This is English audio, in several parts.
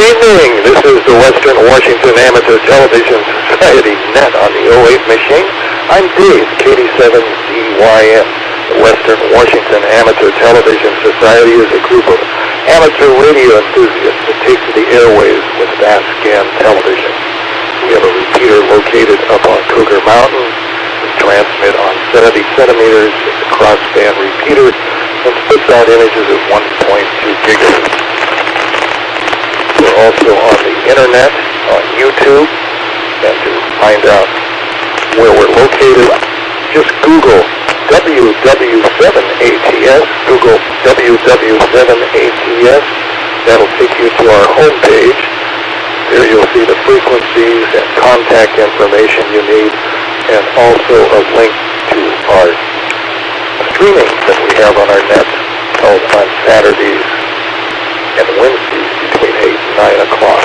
evening. This is the Western Washington Amateur Television Society net on the 08 machine. I'm Dave, KD7ZYM. The Western Washington Amateur Television Society is a group of amateur radio enthusiasts that take to the airwaves with fast scan television. We have a repeater located up on Cougar Mountain. We transmit on 70 centimeters. It's a crossband repeater and spits out images at 1.2 gigahertz. We're also on the internet, on YouTube, and to find out where we're located, just Google WW7ATS, Google WW7ATS. That'll take you to our homepage. There you'll see the frequencies and contact information you need, and also a link to our streaming that we have on our net held on Saturdays and Wednesdays between 8 and 9 o'clock.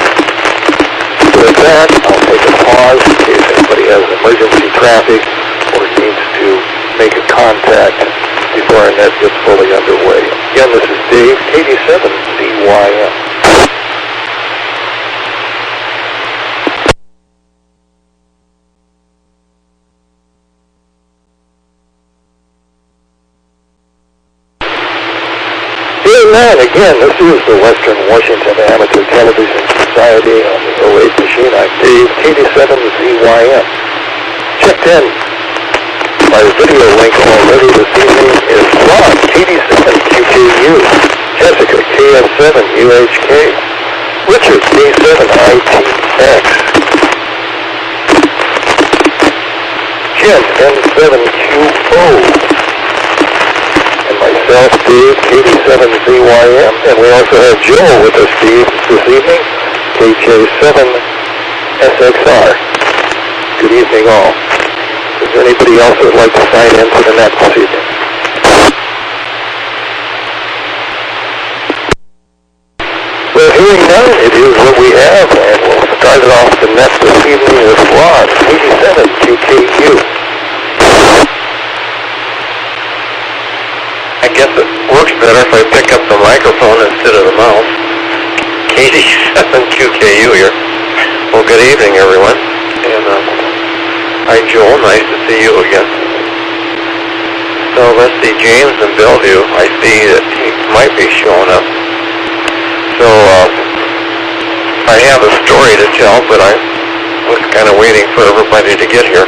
With that, I'll take a pause in case anybody has emergency traffic or needs to make a contact before our net gets fully underway. Again, this is Dave, KD7ZYM. Amen. Again, this is the Western Washington Amateur Television Society on the 08 machine. I'm Dave, KD7ZYM. Checked in. My video link already this evening is Ron, KD7QKU, Jessica, KF7UHK, Richard, K7ITX, Jen, N7QO, myself, Steve, KD7ZYM, and we also have Joel with us, Steve, this evening, KJ7SXR. Good evening, all. Is there anybody else that would like to sign in to the net this evening? Well, hearing none, it is what we have, and we'll start it off the net this evening with Ron, KD7QKU. I guess it works better if I pick up the microphone instead of the mouse. KD7QKU here. Well, good evening, everyone. And hi, Joel. Nice to see you again. So let's see, James in Bellevue. I see that he might be showing up. So I have a story to tell, but I was kind of waiting for everybody to get here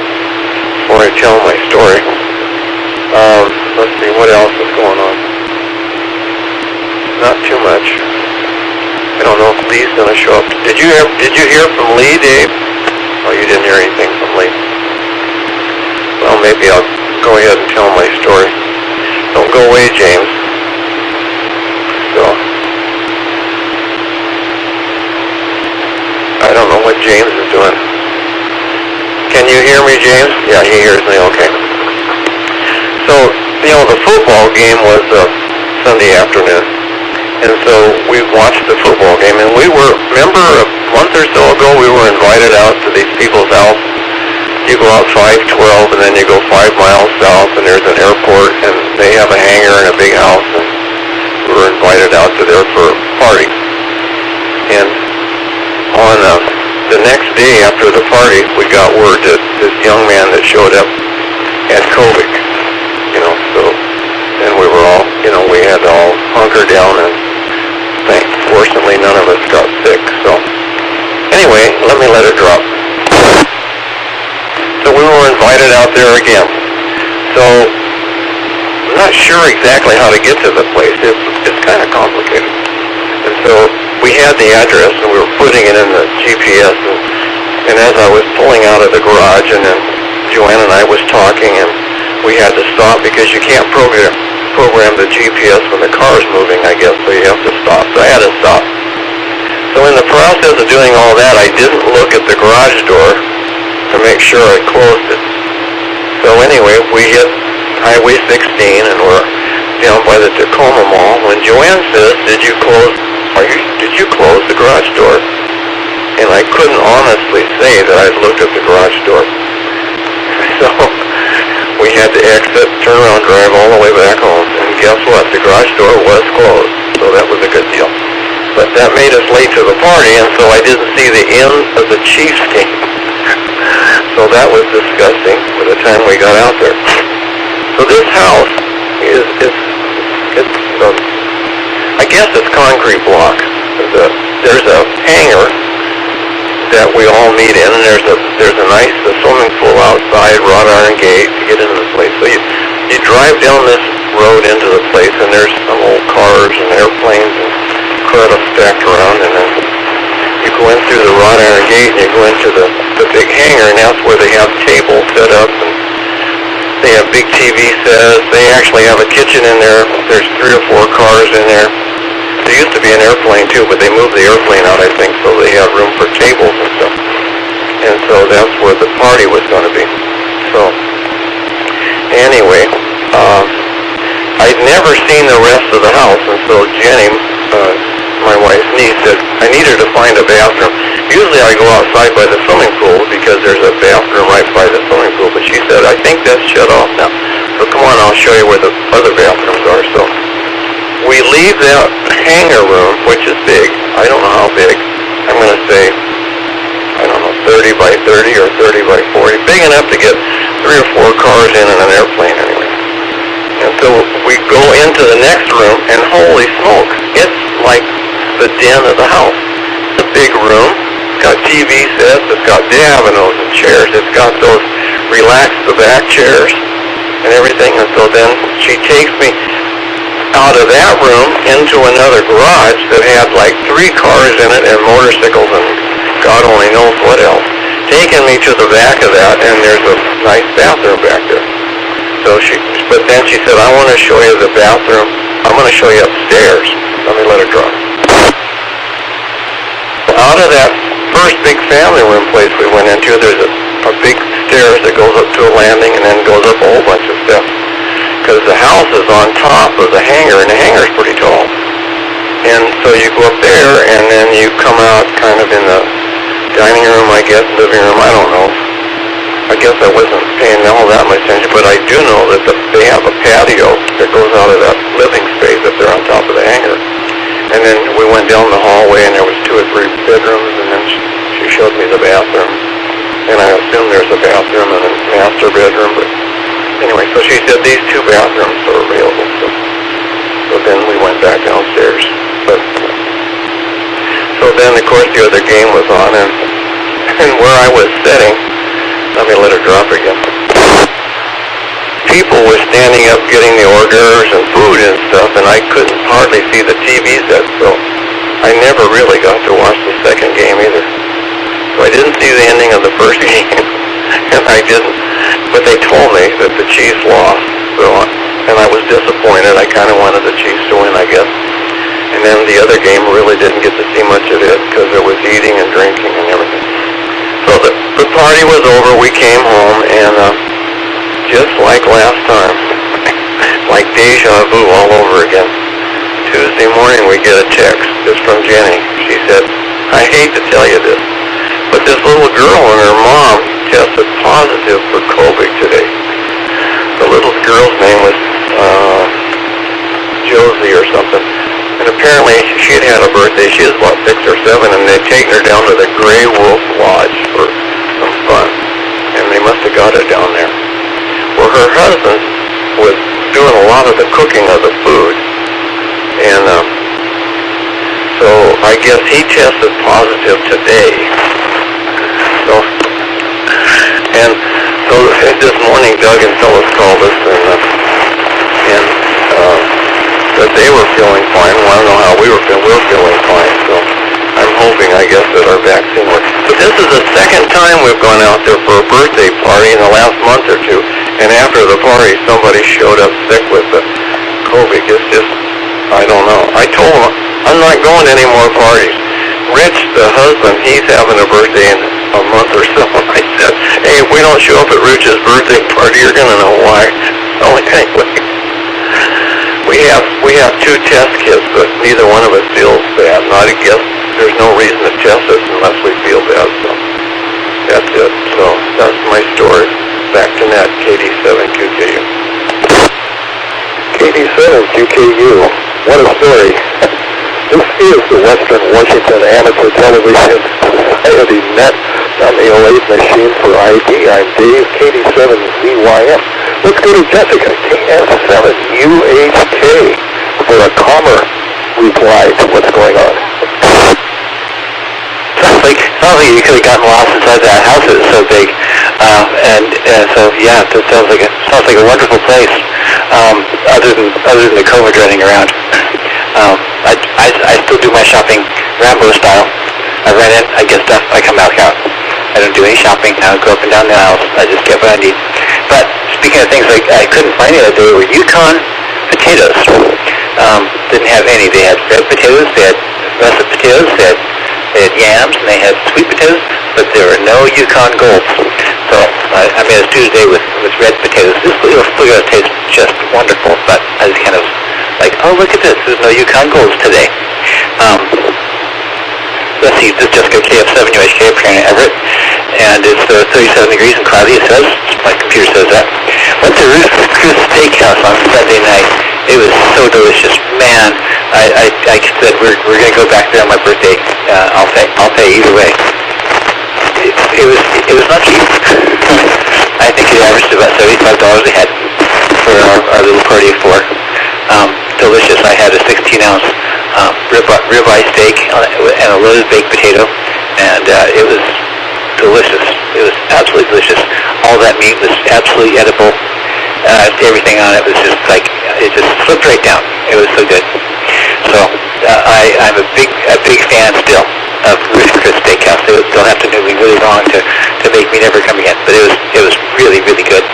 before I tell my story. Let's see, what else is going on? Not too much. I don't know if Lee's going to show up. Did you hear from Lee, Dave? Oh, you didn't hear anything from Lee. Well, maybe I'll go ahead and tell my story. Don't go away, James. So, I don't know what James is doing. Can you hear me, James? Yeah, he hears me, okay. So, you know, the football game was Sunday afternoon, and so we watched the football game, and remember a month or so ago, we were invited out to these people's house. You go out 512, and then you go 5 miles south, and there's an airport, and they have a hangar and a big house, and we were invited out to there for a party. And on the next day after the party, we got word that this young man that showed up had COVID. So then we were all, we had to all hunker down, and fortunately none of us got sick. So anyway, let me let it drop. So we were invited out there again. So I'm not sure exactly how to get to the place. It's kind of complicated. And so we had the address, and we were putting it in the GPS, and as I was pulling out of the garage, and then Joanne and I was talking, and we had to stop because you can't program the GPS when the car's moving, I guess, so you have to stop. So I had to stop. So in the process of doing all that, I didn't look at the garage door to make sure I closed it. So anyway, we hit Highway 16, and we're down by the Tacoma Mall, when Joanne says, did you close the garage door? And I couldn't honestly say that I'd looked at the garage door. So we had to exit, turn around, drive all the way back home, and guess what? The garage door was closed, so that was a good deal. But that made us late to the party, and so I didn't see the end of the Chiefs game. So that was disgusting by the time we got out there. So this house is I guess it's concrete block. There's a hangar that we all meet in, and there's a nice swimming pool outside, wrought iron gate to get into the place. So you drive down this road into the place, and there's some old cars and airplanes and crud stacked around, and then you go in through the wrought iron gate and you go into the big hangar, and that's where they have tables set up, and they have big TV sets. They actually have a kitchen in there. There's 3 or 4 cars in there. There used to be an airplane too, but they moved the airplane out, I think, so they have room for tables and stuff. And so that's where the party was going to be. So anyway, I'd never seen the rest of the house, and so Jenny, my wife's niece, said, I need her to find a bathroom. Usually I go outside by the swimming pool because there's a bathroom right by the swimming pool, but she said, I think that's shut off now. So come on, I'll show you where the other bathrooms are. So we leave that hangar room, which is big. I don't know how big. I'm going to say, I don't know, 30 by 30 or 30 by 40. Big enough to get 3 or 4 cars in an airplane anyway. And so we go into the next room, and holy smokes, it's like the den of the house. It's a big room. It's got TV sets. It's got divanos and chairs. It's got those relax the back chairs and everything. And so then she takes me out of that room into another garage that had like 3 cars in it and motorcycles and God only knows what else. Taking me to the back of that, and there's a nice bathroom back there. So but then she said, I want to show you the bathroom. I'm going to show you upstairs. Let me let her draw. Out of that first big family room place we went into, there's a big stairs that goes up to a landing and then goes up a whole bunch of steps. Because the house is on top of the hangar, and the hangar is pretty tall. And so you go up there, and then you come out kind of in the dining room, I guess, living room, I don't know. I guess I wasn't paying all that much attention, but I do know that they have a patio that goes out of that living space up there on top of the hangar. And then we went down the hallway, and there was 2 or 3 bedrooms, and then she showed me the bathroom. And I assume there's a bathroom and a master bedroom, but anyway, so she said these 2 bathrooms are available. So then we went back downstairs. So then, of course, the other game was on, and where I was sitting, let me let her drop again. People were standing up getting the hors d'oeuvres and food and stuff, and I couldn't hardly see the TV set, so I never really got to watch the second game either. So I didn't see the ending of the first game, and I didn't. But they told me that the Chiefs lost, and I was disappointed. I kind of wanted the Chiefs to win, I guess. And then the other game really didn't get to see much of it because there was eating and drinking and everything. So the party was over. We came home, and just like last time, like deja vu all over again. Tuesday morning we get a text. It's from Jenny. She said, I hate to tell you this, but this little girl and her mom tested positive for COVID today. The little girl's name was Josie or something. And apparently she had a birthday. She was about 6 or 7, and they'd taken her down to the Gray Wolf Lodge for some fun. And they must have got her down there. Well, her husband was doing a lot of the cooking of the food. And so I guess he tested positive today. So this morning Doug and Phyllis called us and that they were feeling fine. Well, I don't know how we were feeling. We were feeling fine. So I'm hoping, I guess, that our vaccine works. But this is the second time we've gone out there for a birthday party in the last month or 2. And after the party, somebody showed up sick with the COVID. It's just, I don't know. I told him, I'm not going to any more parties. Rich, the husband, he's having a birthday in a month or so. I said, hey, if we don't show up at Rich's birthday party, you're going to know why. So anyway, we have 2 test kits, but neither one of us feels bad. And I guess there's no reason to test us unless we feel bad. So that's it. So that's my story. Back to Nat, KD7QKU. KD7QKU. What a story. This is the Western Washington Amateur Television Society Net on the 08 machine for ID. I'm Dave, KD7ZYM. Let's go to Jessica, KS7UHK, for a calmer reply to what's going on. Sounds like you could have gotten lost inside that house. It was so big, so yeah, it sounds like a wonderful place. Other than the COVID running around, I still do my shopping Rambo style. I run in, I get stuff, I come back out. I don't do any shopping. I don't go up and down the aisles. I just get what I need. But speaking of things like I couldn't find the other day were Yukon potatoes. Didn't have any. They had red potatoes. They had russet potatoes. They had yams, and they had sweet potatoes, but there were no Yukon Golds. So I made a stew today with red potatoes. This little flavor tastes just wonderful, but I was kind of like, oh, look at this. There's no Yukon Golds today. Let's see, this is Jessica, KF7UHK, up here in Everett, and it's 37 degrees and cloudy, it says. My computer says that. Went to Ruth's Chris Steakhouse on Sunday night. It was so delicious. Man, I said we're going to go back there on my birthday. I'll pay either way. It was not cheap. I think it averaged about $75 a head for our little party of four. Delicious. I had a 16-ounce ribeye steak and a loaded baked potato, and it was delicious. It was absolutely delicious. All that meat was absolutely edible. Everything on it was just like, it just slipped right down. It was so good. So I'm a big fan still of Ruth's Chris Steakhouse. They'll have to move me really long to make me never come again. But it was really, really good.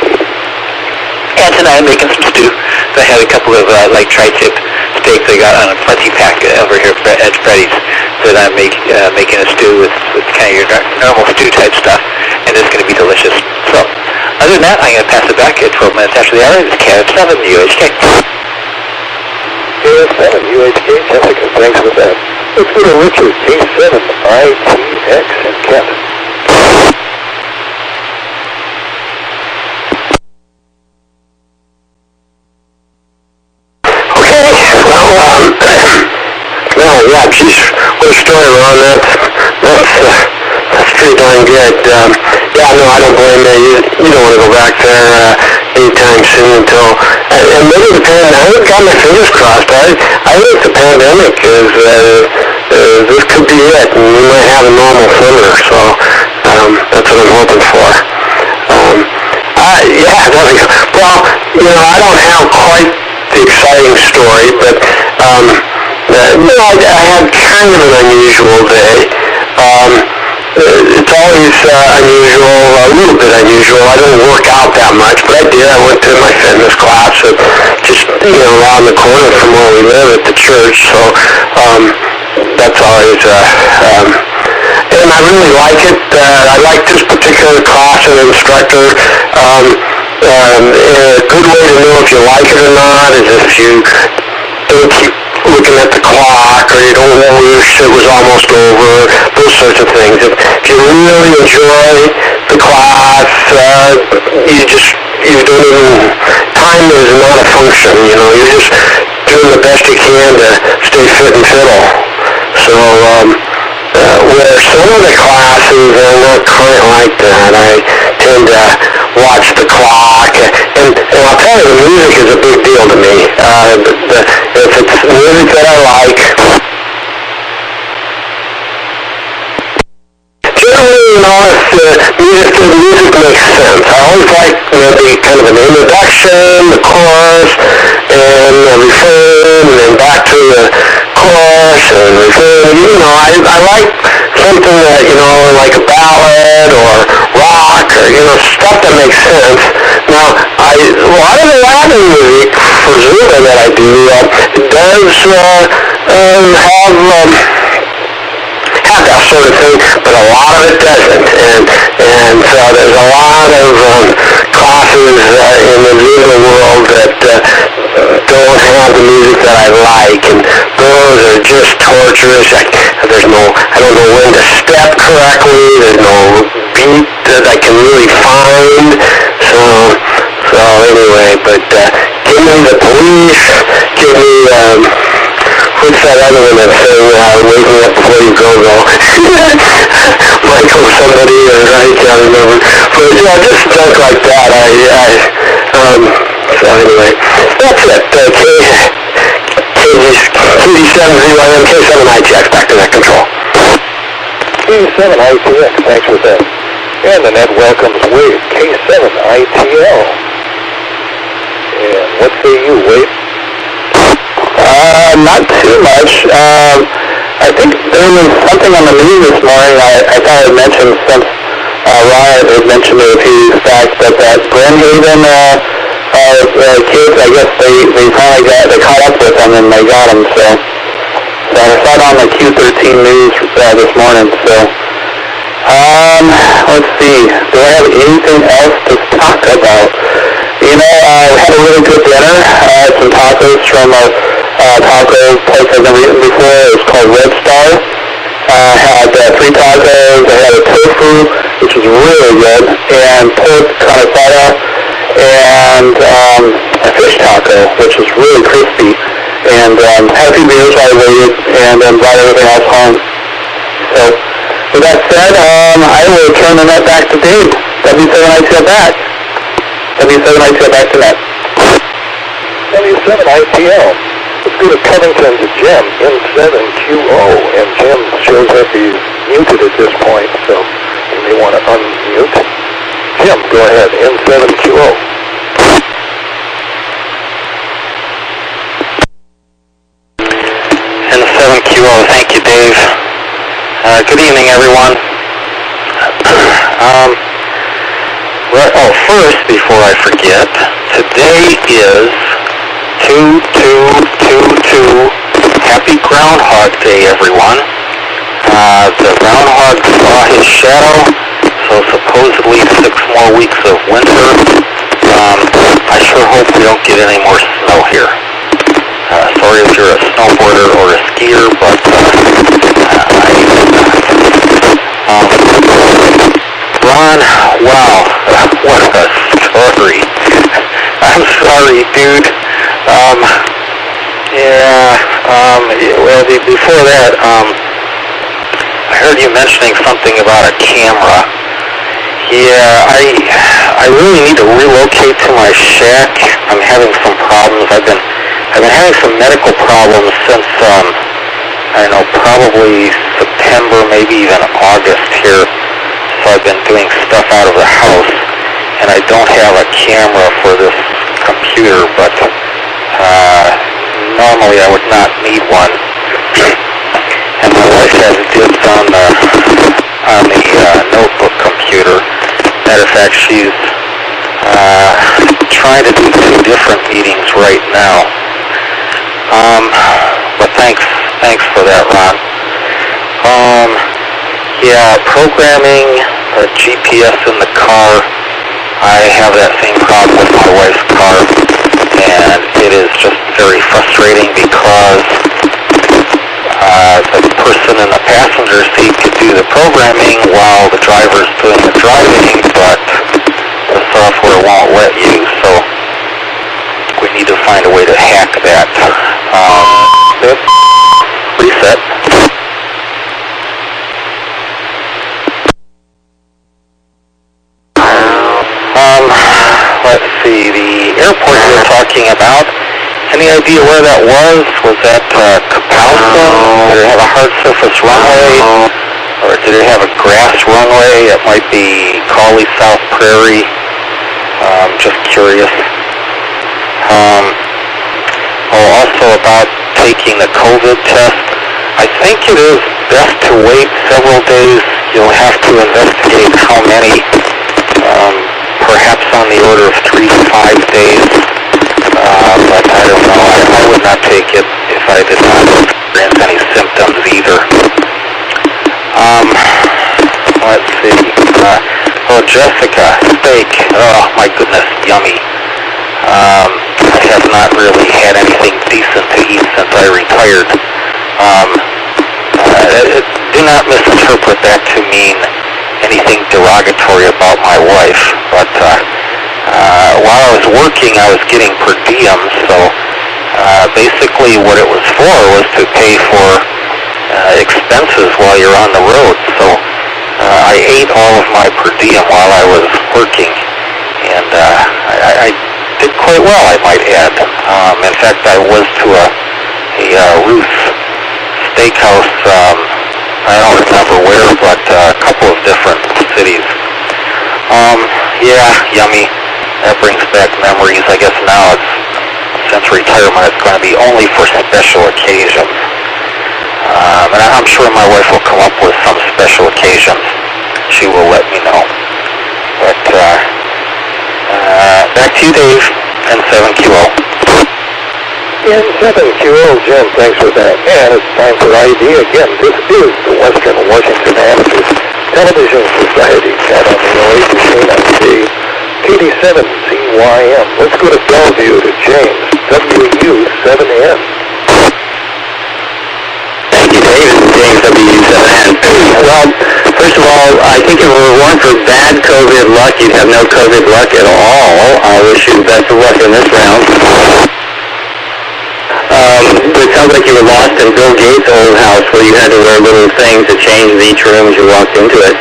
And tonight I'm making some stew. So I had a couple of tri-tip steaks I got on a plenty pack over here at Freddy's that I'm making a stew with kind of your normal stew type stuff, and it's going to be delicious. So other than that, I'm going to pass it back at 12 minutes after the hour. It's KF7UHK. KF7UHK, Jessica, thanks for that. Let's go to Richard, K7ITX in Kent. Yeah, geez, what a story, Ron. That's pretty darn good. Yeah, no, I don't blame you. You don't want to go back there anytime soon until, and maybe the pandemic, I got my fingers crossed. I think the pandemic is, this could be it, and we might have a normal summer, so that's what I'm hoping for. Yeah, there we go. Well, I don't have quite the exciting story, but, I had kind of an unusual day. It's always unusual, a little bit unusual. I don't work out that much, but I did. I went to my fitness class just around the corner from where we live at the church, so that's always, and I really like it. I like this particular class and instructor. A good way to know if you like it or not is if you don't keep looking at the clock, or you don't wish it was almost over, those sorts of things. If you really enjoy the class, you don't even, time is not a function, you're just doing the best you can to stay fit and fiddle. So, where some of the classes are not quite like that, I tend to watch the clock, and I'll tell you, the music is a big deal to me. If it's music that I like, generally, if the music makes sense. I always like the kind of an introduction, the chorus, and the refrain, and then back to the chorus, and refrain. I like something that, like a ballad or rock, or, stuff that makes sense. Now, a lot of the Latin music for Zumba that I do, does have that sort of thing, but a lot of it doesn't. And so there's a lot of classes in the Zumba world that don't have the music that I like, and those are just torturous. I don't know when to step correctly. There's no beat that I can really find. So anyway, but give me the Police, give me what's that other one that saying, waking up before you go, though? Michael somebody, or I can't remember. But, just junk like that. So anyway, that's it. KD7ZYM, K7ITX, back to that control. K7ITX, thanks for that. And the net welcomes Wade, K7ITL. And what say you, Wade? Not too much. I think there was something on the news this morning. I thought I'd mentioned since Ryan had mentioned it a few weeks back that Brenhaven kids, I guess they finally caught up with them and they got them. So I saw it on the Q13 news this morning. So let's see. Do I have anything else to talk about? We had a really good dinner. Some tacos from a taco place I've never eaten before. It's called Red Star. Had 3 tacos. I had a tofu, which was really good, and pork canesada, and a fish taco, which was really crispy. And had a few beers while I waited, and then brought everything else home. So, with that said, I will turn the net back to Dave. W7ITL back. W7ITL back to net. W7ITL. Let's go to Covington to Jim, N7QO. And Jim shows up he's muted at this point, so you may want to unmute. Jim, go ahead, N7QO. N7QO, thank you, Dave. Good evening, everyone. First, before I forget, today is 2/2/22. Happy Groundhog Day, everyone. The groundhog saw his shadow, so supposedly 6 more weeks of winter. I sure hope we don't get any more snow here. Sorry if you're a snowboarder or a skier, but Ron, wow, what a story. I'm sorry, dude. Before that, I heard you mentioning something about a camera. Yeah, I really need to relocate to my shack. I'm having some problems. I've been having some medical problems since, I don't know, probably September, maybe even August here. So I've been doing stuff out of the house, and I don't have a camera for this computer, but normally I would not need one. And my wife has dibs on the notebook computer. Matter of fact, she's trying to do 2 different meetings right now. But thanks for that, Ron. Yeah, programming a GPS in the car. I have that same problem with my wife's car, and it is just very frustrating because the person in the passenger seat could do the programming while the driver's doing the driving, but the software won't let you, so we need to find a way to hack that. Reset. Let's see, the airport you were talking about, any idea where that was? Was that Kapowska? Did it have a hard surface runway? Or did it have a grass runway? It might be Cawley South Prairie. Just curious. Also about taking the COVID test. I think it is best to wait several days. You'll have to investigate how many. Perhaps on the order of 3 to 5 days, but I don't know. I would not take it if I did not experience any symptoms either. Let's see. Jessica, steak. Oh my goodness, yummy. I have not really had anything decent to eat since I retired. Do not misinterpret that to mean anything derogatory about my wife, but while I was working, I was getting per diem, so basically what it was for was to pay for expenses while you're on the road. So I ate all of my per diem while I was working, and I did quite well, I might add. In fact, I was to a Ruth's Steakhouse, I don't remember where, but a couple of different cities. Yeah, yummy. That brings back memories. I guess now since retirement, it's going to be only for special occasions. And I'm sure my wife will come up with some special occasions. She will let me know. But back to you, Dave, and 7QO. In 7QO, Jim, thanks for that. And it's time for ID again. This is the Western Washington Amateurs Television Society cat on the OA machine on KD7CYM. Let's go to Bellevue to James, WU7N. Thank you, Dave. This is James, WU7N. Well, first of all, I think if it weren't for bad COVID luck, you'd have no COVID luck at all. I wish you the best of luck in this round. But it sounds like you were lost in Bill Gates' old house where you had to wear little things to change in each room as you walked into it.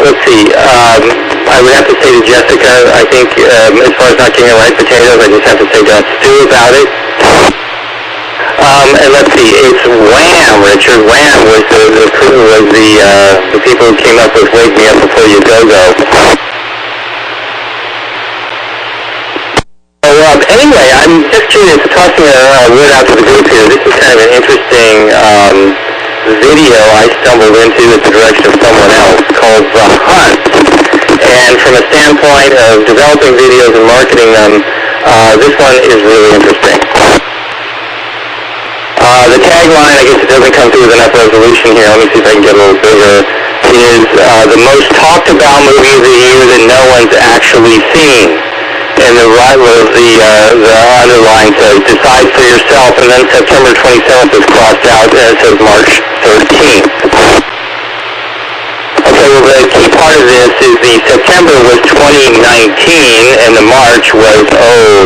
Let's see. I would have to say to Jessica, I think as far as not getting the right potatoes, I just have to say don't stew about it. And let's see, it's Wham, Richard. Wham was the people who came up with Wake Me Up Before You Go Go. Anyway, I'm just curious, tossing a word out to the group here. This is kind of an interesting video I stumbled into at the direction of someone else called The Hunt. And from a standpoint of developing videos and marketing them, this one is really interesting. The tagline, I guess it doesn't come through with enough resolution here. Let me see if I can get a little bigger. Is the most talked about movie of the year that no one's actually seen. And the underline says, decide for yourself, and then September 27th is crossed out, and it says March 13th. Okay, well, the key part of this is the September was 2019, and the March was,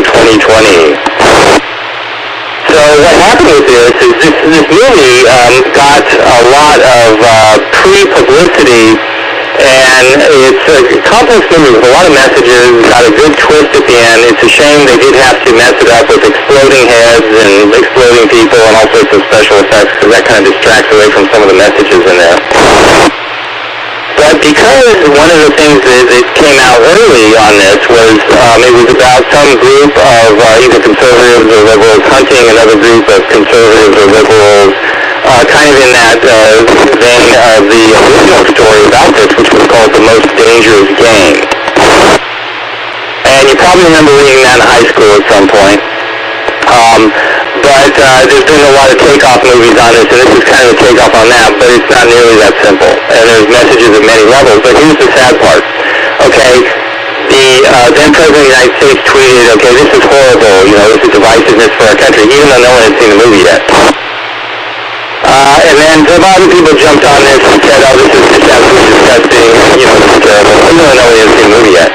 2020. So what happened with this is this movie got a lot of pre-publicity, and it's a complex movie with a lot of messages, got a good twist at the end. It's a shame they did have to mess it up with exploding heads and exploding people and all sorts of special effects, because that kind of distracts away from some of the messages in there. But because one of the things that came out early on this was it was about some group of either conservatives or liberals hunting another group of conservatives or liberals, kind of in that vein of the original story about this, which was called The Most Dangerous Game. And you probably remember reading that in high school at some point. But there's been a lot of takeoff movies on this, and this is kind of a takeoff on that, but it's not nearly that simple. And there's messages at many levels, but here's the sad part. Okay, the then President of the United States tweeted, okay, this is horrible, this is divisiveness for our country, even though no one had seen the movie yet. And then a lot of people jumped on this and said, oh, this is just absolutely disgusting, this is terrible, even though no one had seen the movie yet.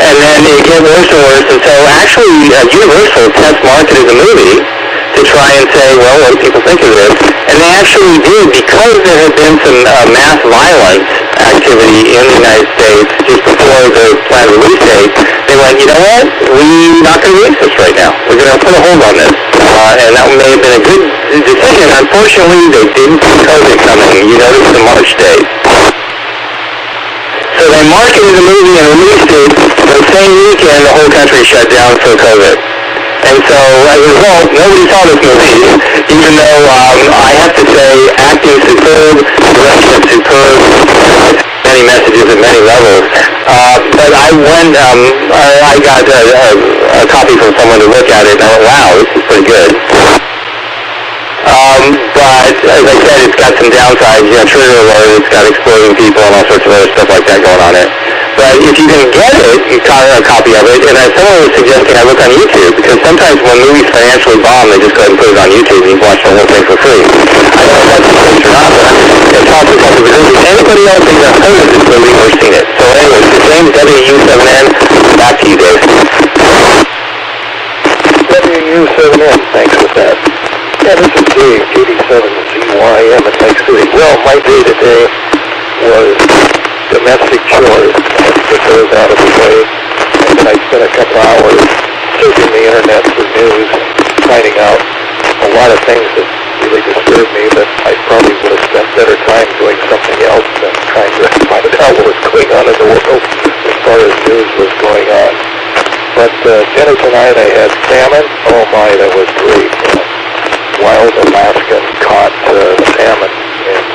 And then it get worse and worse, and so actually Universal test marketed the movie to try and say, well, what do people think of this? And they actually did, because there had been some mass violence activity in the United States just before the planned release date. They went, you know what? We're not going to release this right now. We're going to put a hold on this. And that may have been a good decision. Unfortunately, they didn't see COVID coming. You notice the March date. So they marketed the movie and released it. The same weekend, the whole country shut down for COVID. And so, as a result, nobody saw this movie, even though I have to say, acting superb, direction superb, many messages at many levels. But I got a copy from someone to look at it, and I went, wow, this is pretty good. But, as I said, it's got some downsides. Trigger alert, it's got exploding people and all sorts of other stuff like that going on it. But if you can get it, you got a copy of it, and someone was suggesting I look on YouTube, because sometimes when movies financially bomb, they just go ahead and put it on YouTube and you can watch the whole thing for free. I don't know if that's the case or not, but I'm just going to talk to something. Anybody else who's heard of this movie or seen it? So anyways, the James WU7N, back to you, Dave. WU7N, with that. Yeah, this is Dave, WW7ATS in Lake City. Well, my day-to-day was domestic chores. I had to get those out of the way. And then I spent a couple hours surfing the internet for news and finding out a lot of things that really disturbed me, but I probably would have spent better time doing something else than trying to find out what was going on in the world as far as news was going on. But dinner tonight I had salmon. Oh my, that was great. Wild Alaskan caught salmon, and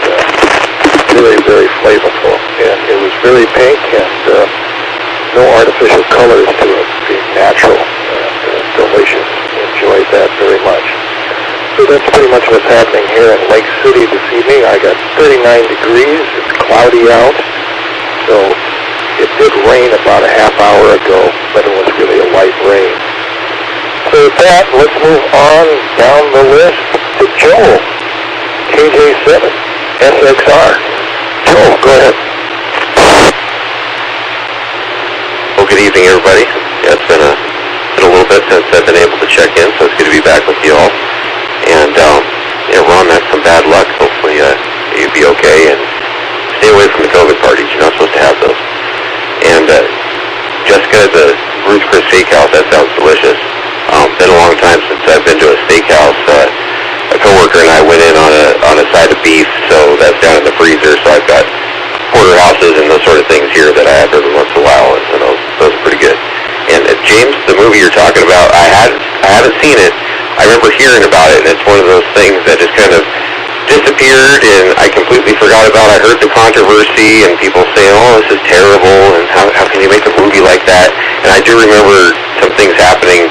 very, very flavorful. And it was very pink and no artificial colors to it, being natural and delicious. Enjoyed that very much. So that's pretty much what's happening here in Lake City this evening. I got 39 degrees. It's cloudy out. So it did rain about a half hour ago, but it was really a light rain. So with that, let's move on down the list to Joel, KJ7SXR. Joel, go ahead. Well, good evening, everybody. Yeah, it's been a little bit since I've been able to check in, so it's good to be back with you all. And, Ron, that's some bad luck. Hopefully you'll be okay, and stay away from the COVID parties. You're not supposed to have those. And, Jessica, the Ruth Chris Steakhouse, that sounds delicious. Been a long time since I've been to a steakhouse. A coworker and I went in on a side of beef, so that's down in the freezer, so I've got porterhouses and those sort of things here that I have every once in a while, and so those are pretty good. And, James, the movie you're talking about, I haven't seen it. I remember hearing about it, and it's one of those things that just kind of disappeared, and I completely forgot about. I heard the controversy, and people saying, oh, this is terrible, and how can you make a movie like that? And I do remember some things happening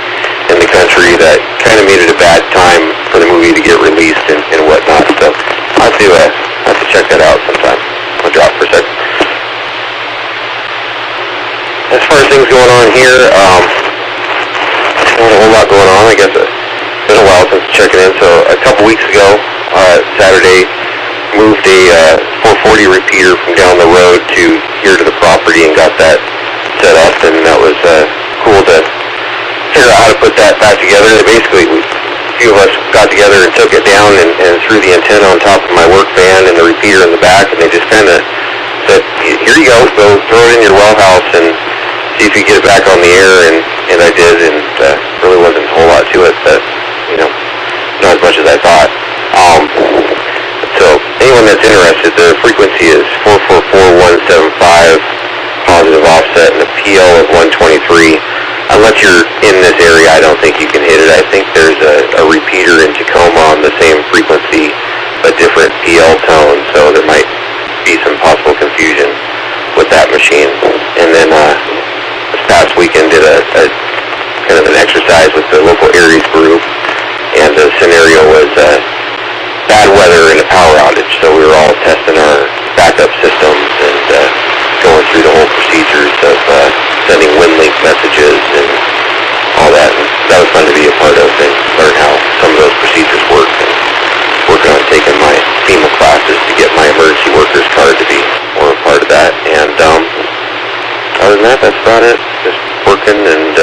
in the country that kind of made it a bad time for the movie to get released and whatnot. So I'll have to check that out sometime. I'll drop for a second. As far as things going on here, not a whole lot going on. I guess it's been a while since checking in. So a couple weeks ago, Saturday, moved a 440 repeater from down the road to here to the property and got that set up, and that was cool to figure out how to put that back together. Basically, a few of us got together and took it down and threw the antenna on top of my work van and the repeater in the back, and they just kind of said, here you go throw it in your well house and see if you get it back on the air, and I did, and really wasn't a whole lot to it, but, not as much as I thought. So anyone that's interested, the frequency is 444-175, positive offset, and a PL of 123. Unless you're in this area, I don't think you can hit it. I think there's a repeater in Tacoma on the same frequency, but different PL tone, so there might be some possible confusion with that machine. And then this past weekend did a kind of an exercise with the local Aries group, and the scenario was bad weather and a power outage, so we were all testing our backup systems and going through the whole procedures of sending WinLink messages and all that. And that was fun to be a part of and learn how some of those procedures work, and working on taking my FEMA classes to get my emergency workers card to be more a part of that. And other than that, that's about it. Just working and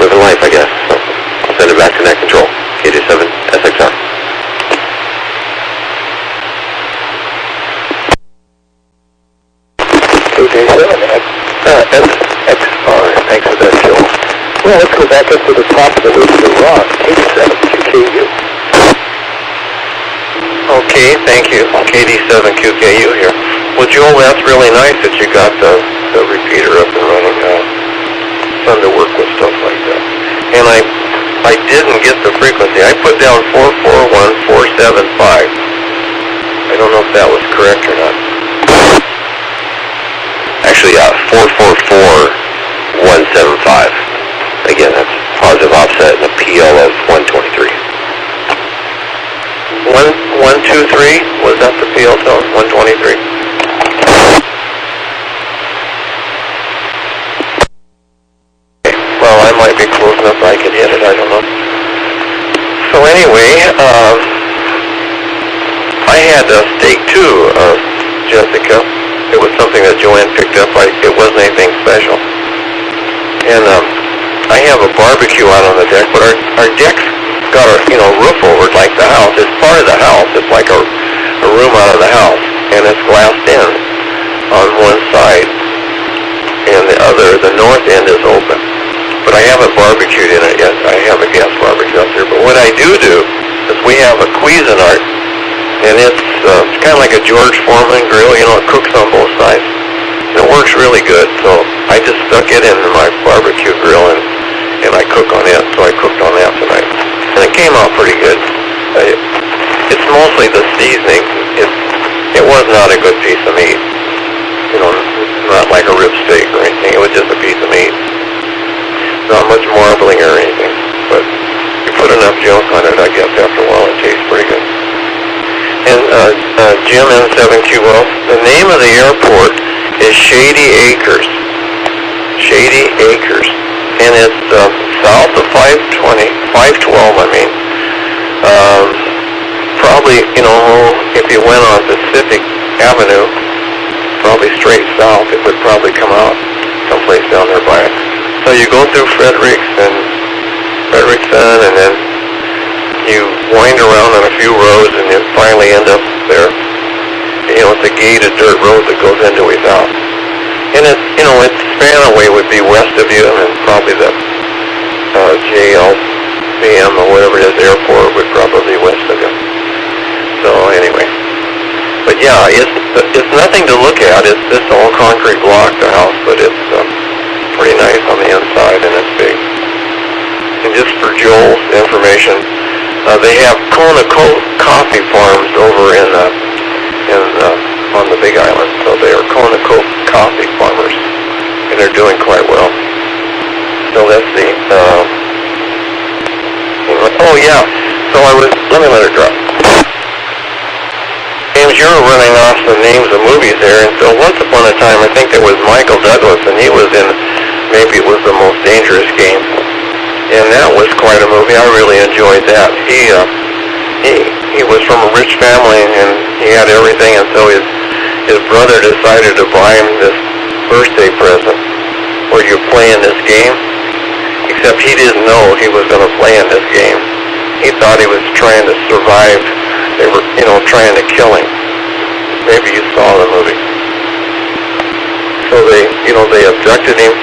living life, I guess. So I'll send it back to Net Control, KJ7SXR. KJ7SXR. Thanks for that, Joe. Well, let's go back up to the top of the list to Ron, KD7QKU. Okay, thank you. KD7QKU here. Well, Joel, that's really nice that you got the repeater up and running. Fun to work with stuff like that. And I didn't get the frequency. I put down 441-475. I don't know if that was correct or not. Actually, 444-175. Again, that's positive offset and a PL of 123. 123? Was that the PL tone? 123? Well, I might be close enough I can hit it, I don't know. So anyway, I had a steak too, Jessica. It was something that Joanne picked up. It wasn't anything special. And I have a barbecue out on the deck, but our deck's got a roof over it like the house. It's part of the house. It's like a room out of the house, and it's glassed in on one side, and the north end is open. But I haven't barbecued in it yet. I have a gas barbecue out there. But what I do is we have a Cuisinart, and it's kind of like a George Foreman grill. It cooks on both sides. It works really good, so I just stuck it in my barbecue grill, and I cook on it. So I cooked on that tonight, and it came out pretty good. It's mostly the seasoning. It was not a good piece of meat. Not like a rib steak or anything. It was just a piece of meat. Not much marbling or anything, but you put enough junk on it, I guess after a while it tastes pretty good. And Jim N7QO, the name of the airport is Shady Acres. Shady Acres. And it's south of 512, probably, if you went on Pacific Avenue, probably straight south, it would probably come out someplace down there by it. So you go through Frederickson, and then you wind around on a few roads, and you finally end up there. It's a gated dirt road that goes into without. And its span-away would be west of you, and then probably the JLBM or whatever it is, airport would probably be west of you. So anyway. But yeah, it's nothing to look at. It's just all concrete block, the house, but it's pretty nice on the inside, and it's big. And just for Joel's information, they have Kona coffee farms over on the Big Island. So they are Kona coffee farmers, and they're doing quite well. So let's see. Oh yeah. So let me let her drop. James, you were running off some names of movies there, and so once upon a time, I think there was Michael Douglas, and he was in, maybe it was The Most Dangerous Game, and that was quite a movie. I really enjoyed that. He was from a rich family, and he had everything, and so his brother decided to buy him this birthday present where you're playing this game, except he didn't know he was going to play in this game. He thought he was trying to survive. They were, trying to kill him. Maybe you saw the movie. So they abducted him,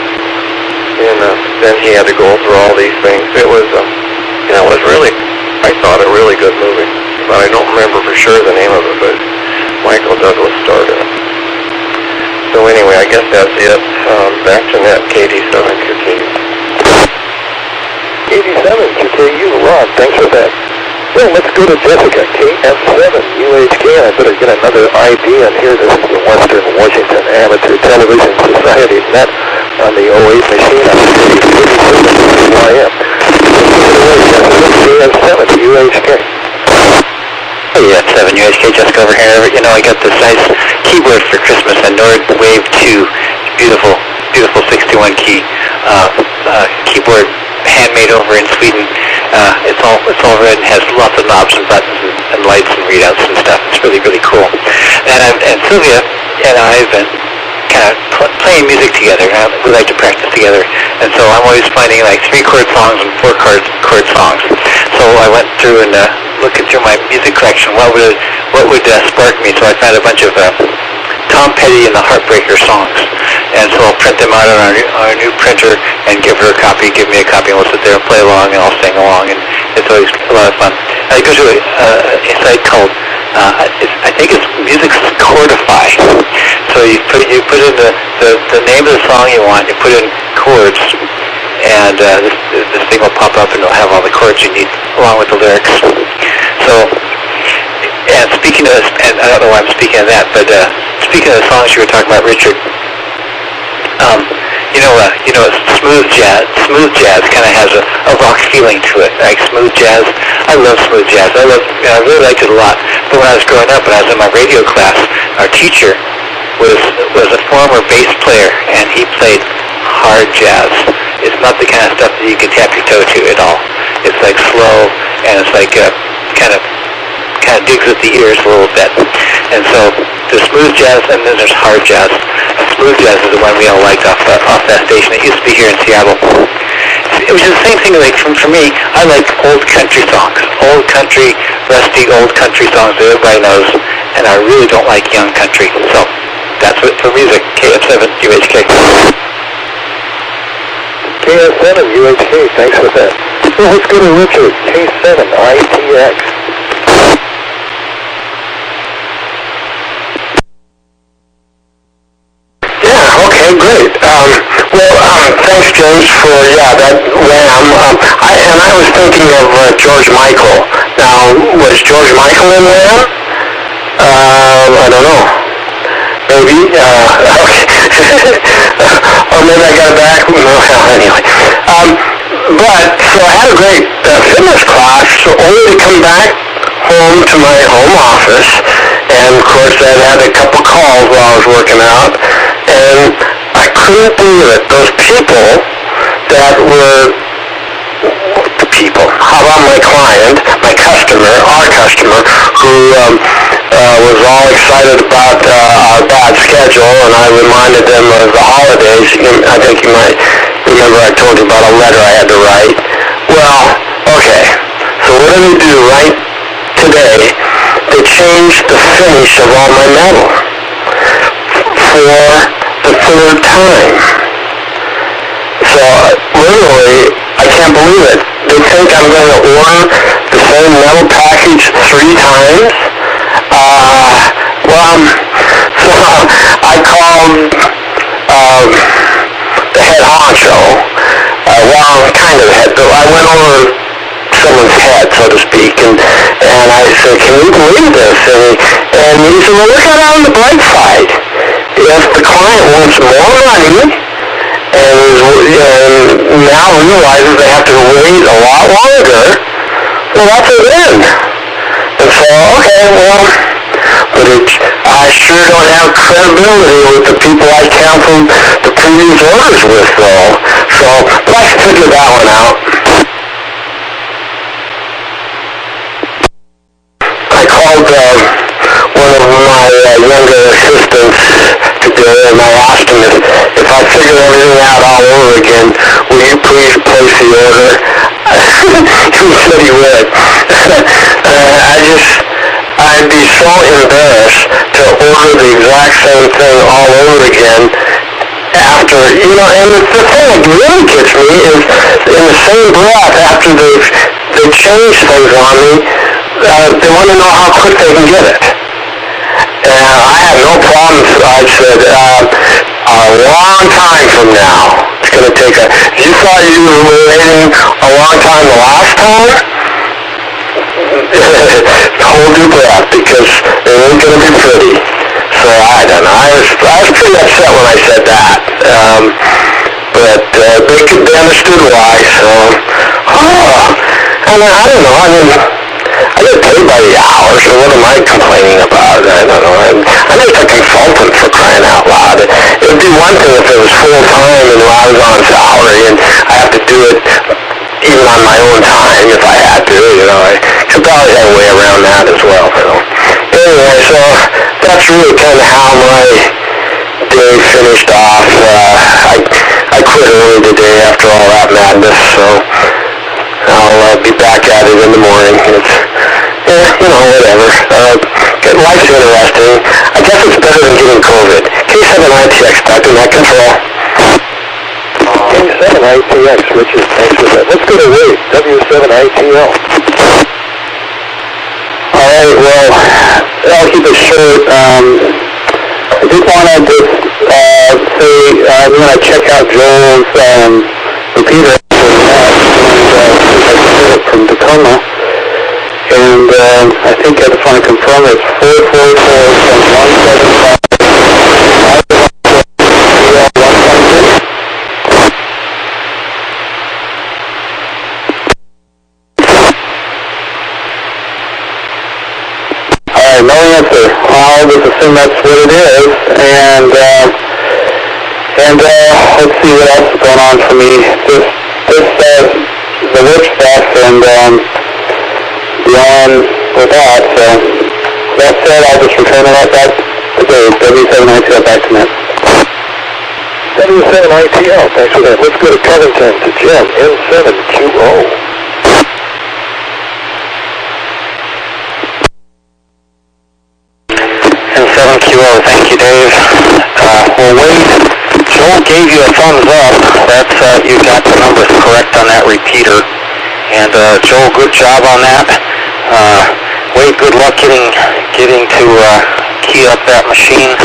and then he had to go through all these things. It was, I thought, a really good movie. But I don't remember for sure the name of it, but Michael Douglas starred in it. So anyway, I guess that's it. Back to net, KD7QKU. KD7QKU, Ron, thanks for that. Well, let's go to Jessica, KM7UHK, and I better get another ID in here. This is the Western Washington Amateur Television Society net on the 08 machine. I'm KM. KM7UHK. Hey, 7UHK, Jessica over here. I got this nice keyboard for Christmas, a Nord Wave 2, beautiful 61 key keyboard, handmade over in Sweden. It's all red and has lots of knobs and buttons and lights and readouts and stuff. It's really, really cool. And Sylvia and I have been kind of playing music together. We like to practice together, and so I'm always finding like 3-chord songs and 4-chord songs. So I went through and looking through my music collection. What would spark me? So I found a bunch of Tom Petty and the Heartbreaker songs, and so I'll print them out on our new printer and give her a copy, give me a copy, and we'll sit there and play along, and I'll sing along, and it's always a lot of fun. I go to a site called, I think it's Music's Chordify. So you put in the name of the song you want, you put in chords, and this thing will pop up and it'll have all the chords you need along with the lyrics. So, and speaking of, and I don't know why I'm speaking of that, but speaking of the songs you were talking about, Richard, smooth jazz. Smooth jazz kind of has a rock feeling to it, like smooth jazz. I love smooth jazz. I really liked it a lot. But when I was growing up, when I was in my radio class, our teacher was a former bass player, and he played hard jazz. It's not the kind of stuff that you can tap your toe to at all. It's like slow, and it's like kind of digs at the ears a little bit. And so there's smooth jazz, and then there's hard jazz. And smooth jazz is the one we all liked off that station. It used to be here in Seattle. it was the same thing. Like for me, I like old country songs, old country, rusty old country songs that everybody knows, and I really don't like young country. So that's it for music. KF7 UHK. KF7 UHK, thanks for that. Well, let's go to Richard, K7 ITX. Yeah, okay, great. Thanks, James, for, that Wham. I was thinking of George Michael. Now, was George Michael in Wham? I don't know. Maybe. Okay. Or maybe I got it back. No, anyway. So I had a great fitness class, so only to come back home to my home office, and of course I had a couple calls while I was working out, and I couldn't believe it. Those people that were the people. How about my client, my customer, our customer, who was all excited about our bad schedule, and I reminded them of the holidays. I think you might remember I told you about a letter I had to write. Well, okay. So what did they do right today? They changed the finish of all my metal for the third time. So literally, I can't believe it. They think I'm going to order the same metal package 3 times. So I called the head honcho. Kind of head, but I went over someone's head, so to speak, and I said, can you believe this? And he said, well, look at it on the bright side. If the client wants more money, and now realizes they have to wait a lot longer, well, that's a win. And so, okay, well, but I sure don't have credibility with the people I canceled the previous orders with, though. So, but I can figure that one out. I called one of my younger assistants today, and I asked him if I figured everything out all over again, will you please place the order? He said he would. I'd be so embarrassed to order the exact same thing all over again after, and the thing that really gets me is in the same breath after they've changed things on me, they want to know how quick they can get it. And I have no problems. I said, a long time from now. It's going to take you thought you were waiting a long time the last time? Hold your breath, because it ain't going to be pretty. So I don't know. I was pretty upset when I said that. But they understood why, so. And I don't know. I get paid by the hour, so what am I complaining about? I don't know. I'm just a consultant, for crying out loud. It would be one thing if it was full-time and I was on salary and I have to do it even on my own time if I had to, I could probably have a way around that as well. So anyway, so that's really kind of how my day finished off. I quit early today after all that madness, so I'll be back at it in the morning. Whatever. Life's interesting. I guess it's better than getting COVID. K7ITX, back in that control. K7ITX, Richard, thanks for that. Let's go to Wade, W7ATS. All right, well, I'll keep it short. I just want to say I'm going to check out Joel's repeater from Tacoma. And I think I just want to confirm it's 444.175. Alright, no answer. I'll just assume that's what it is. And let's see what else is going on for me. The work stuff and beyond with that, so that said, I'll just return it right back to the W7ATS back to net. WW7ATS. Thanks for that. Let's go to Covington to Jim, N7QO. N7QO, thank you, Dave. Well, Wade, Joel gave you a thumbs up. That's, you got the numbers correct on that repeater. And, Joel, good job on that. Wade, good luck getting to, key up that machine.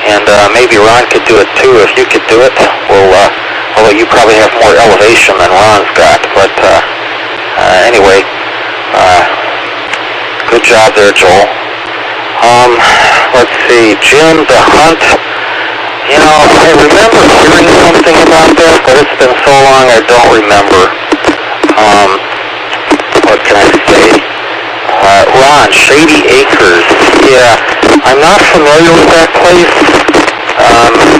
And, maybe Ron could do it too, if you could do it. Well, although you probably have more elevation than Ron's got. But, anyway, good job there, Joel. Let's see, Jim, the hunt, you know, I remember hearing something about this, but it's been so long I don't remember. What can I say? Ron, Shady Acres, yeah, I'm not familiar with that place.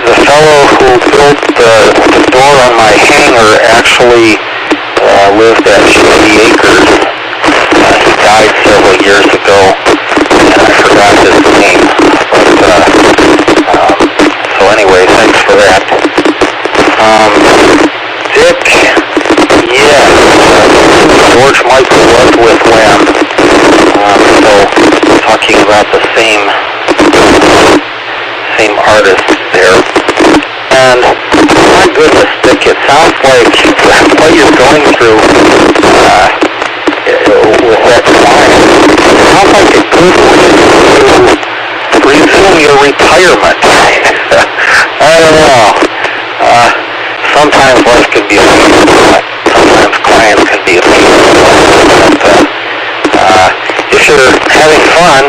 The fellow who built the door on my hangar actually lived at Shady Acres. He died several years ago. I forgot his name, but, so anyway, thanks for that. Dick, yes, George Michael was with Wham, so talking about the same artist there. And, my goodness, Dick, it sounds like what you're going through, with that client, sounds like a good way to resume your retirement. I don't know. Sometimes life can be a pain, sometimes clients can be a pain. But, if you're having fun,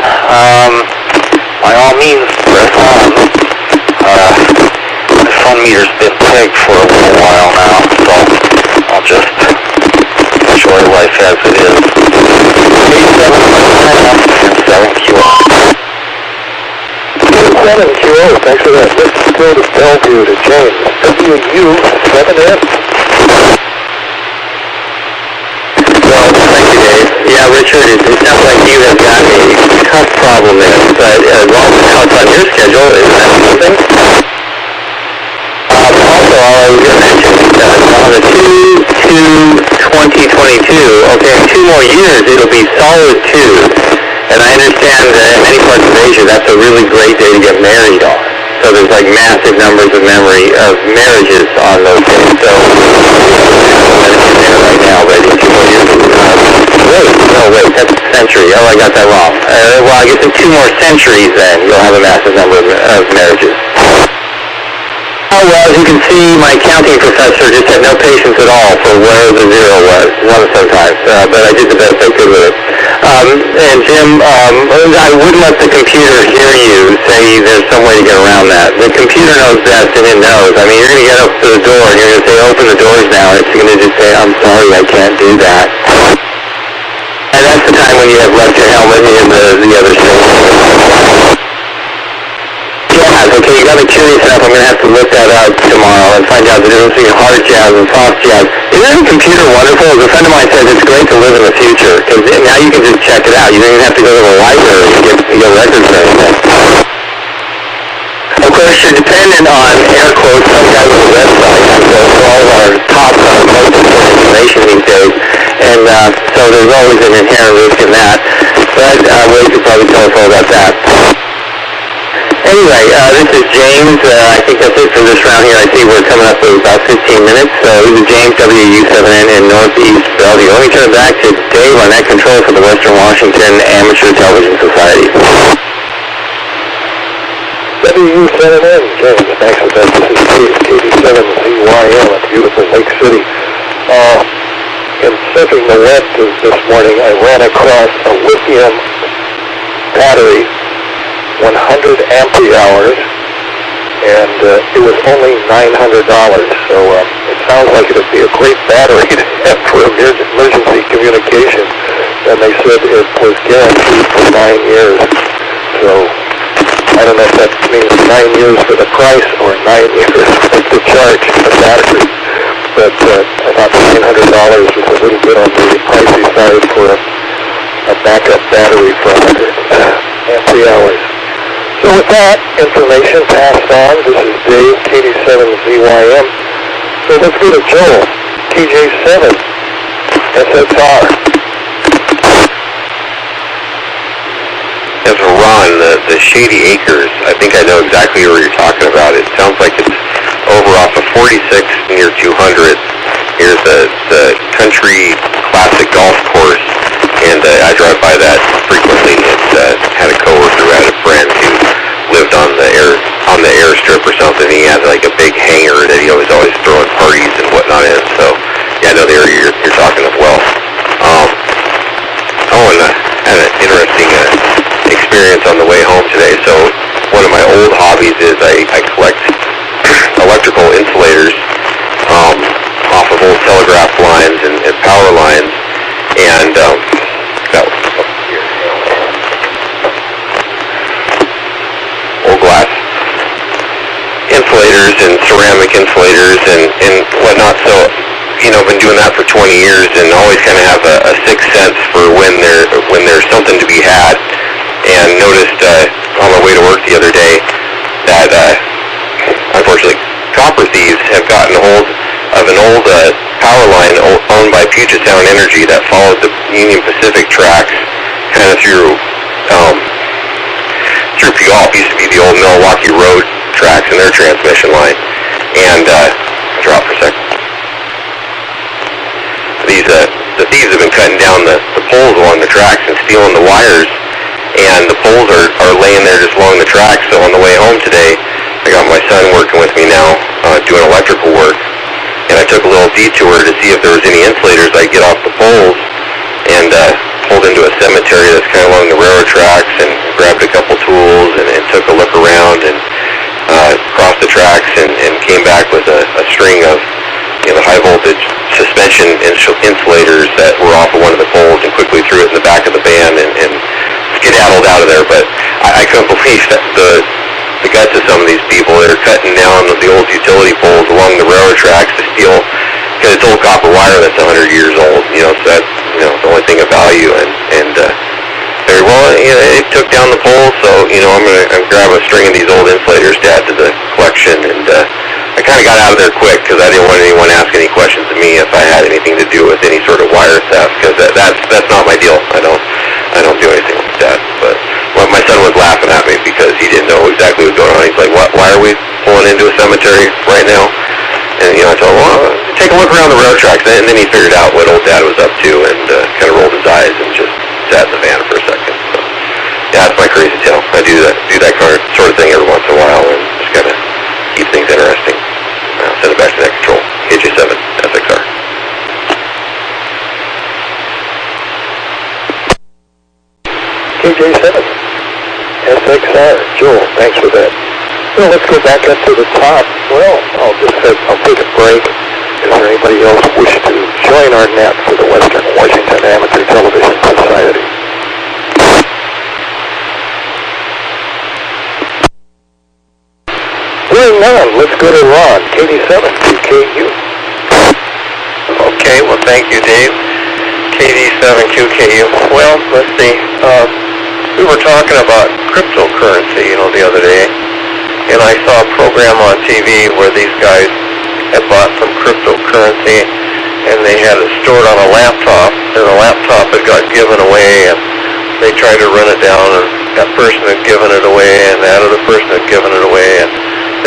by all means, press on. My fun meter's been pegged for a little while now, so I'll just enjoy life as it is. 7QO. 7QO, thanks for that. Let's go to Bellevue to James, WW7ATS. Well, thank you, Dave. Yeah, Richard, it sounds like you have got a tough problem there, but as long as now it's on your schedule, is that something? Also, I was going to mention on the 2/2/2022, okay, in 2 more years, it'll be solid 2. And I understand that in many parts of Asia, that's a really great day to get married on. So there's like massive numbers of marriages on those days. So it's in there right now, but in 2 more years, wait, that's a century. Oh, I got that wrong. Well, I guess in 2 more centuries, then you'll have a massive number of marriages. Oh, well, as you can see, my accounting professor just had no patience at all for where the zero was, sometimes, but I did the best I could with it. And Jim, I wouldn't let the computer hear you say there's some way to get around that. The computer knows best and it knows. I mean, you're going to get up to the door and you're going to say, open the doors now, and it's going to just say, I'm sorry, I can't do that. And that's the time when you have left your helmet in the other station. Okay, you got me curious enough, I'm going to have to look that up tomorrow and find out the difference between hard jazz and soft jazz. Isn't the computer wonderful? As a friend of mine says, it's great to live in the future, because now you can just check it out. You don't even have to go to the library and get records or anything. Of course, you're dependent on, air quotes, some guy with a website for all of our top, most important information these days. And so there's always an inherent risk in that. But Wade could probably tell us all about that. Anyway, this is James. I think that's it for this round here. I see we're coming up with about 15 minutes. So this is James, WU7N in Northeast Bellevue. Let me turn it back to Dave on that control for the Western Washington Amateur Television Society. WU7N, James, thanks for that. This is KD7ZYL in beautiful Lake City. In surfing the web this morning, I ran across a lithium battery, 100 ampere hours, and it was only $900. So it sounds like it would be a great battery to have for emergency communication. And they said it was guaranteed for 9 years. So I don't know if that means 9 years for the price or 9 years for the charge of the battery. But I thought $900 was a little bit on the pricey side for a backup battery for 100 ampere hours. So with that information passed on, this is Dave, KD7ZYM. So let's go to Joel, KJ7, SXR. As for Ron, the Shady Acres, I think I know exactly where you're talking about. It sounds like it's over off of 46 near 200. Here's the country classic golf course, and I drive by that frequently. And had a coworker who had a friend who lived on the airstrip or something. He had like a big hangar that he was always throwing parties and whatnot in. So yeah, I know the area you're talking of well. And had an interesting experience on the way home today. So one of my old hobbies is I collect electrical insulators off of old telegraph lines and power lines, and that was up here. Old glass insulators and ceramic insulators and whatnot. So I've been doing that for 20 years and always kind of have a sixth sense for when there's something to be had. And noticed on my way to work the other day that unfortunately copper thieves have gotten a hold of an old power line owned by Puget Sound Energy that followed the Union Pacific tracks kind of through Puyallup. Used to be the old Milwaukee Road tracks and their transmission line. And drop for a second. The thieves have been cutting down the poles along the tracks and stealing the wires. And the poles are laying there just along the track. So on the way home today, I got my son working with me now, doing electrical work. And I took a little detour to see if there was any insulators I could get off the poles, and pulled into a cemetery that's kind of along the railroad tracks and grabbed a couple tools and took a look around and crossed the tracks and came back with a string of the high voltage suspension insulators that were off of one of the poles, and quickly threw it in the back of the van and skedaddled out of there. But I couldn't believe that the guts of some of these people that are cutting down the old utility poles along the railroad tracks to steal, because it's old copper wire that's 100 years old, so that's the only thing of value. And very well, it took down the poles, so I'm grab a string of these old insulators to add to the collection. And I kind of got out of there quick because I didn't want anyone asking any questions of me if I had anything to do with any sort of wire theft, because that's not my deal. I don't do anything like that. But my son was laughing at me because he didn't know exactly what was going on. He's like, why are we pulling into a cemetery right now? And I told him, well, take a look around the railroad tracks. And then he figured out what old Dad was up to and kind of rolled his eyes and just sat in the van for a second. So yeah, that's my crazy tale. I do that sort of thing every once in a while and just kind of keep things interesting. I'll send it back to Net Control. KJ7, SXR. KJ7, SXR. Joel, thanks for that. Well, let's go back up to the top. Well, I'll take a break. Is there anybody else wish to join our net for the Western Washington Amateur Television Society? Hearing none, let's go to Ron, KD7QKU. Okay, well, thank you, Dave. KD7QKU. Well, let's see. We were talking about cryptocurrency, the other day, and I saw a program on TV where these guys had bought some cryptocurrency, and they had it stored on a laptop, and the laptop had got given away, and they tried to run it down, and that person had given it away, and that other person had given it away, and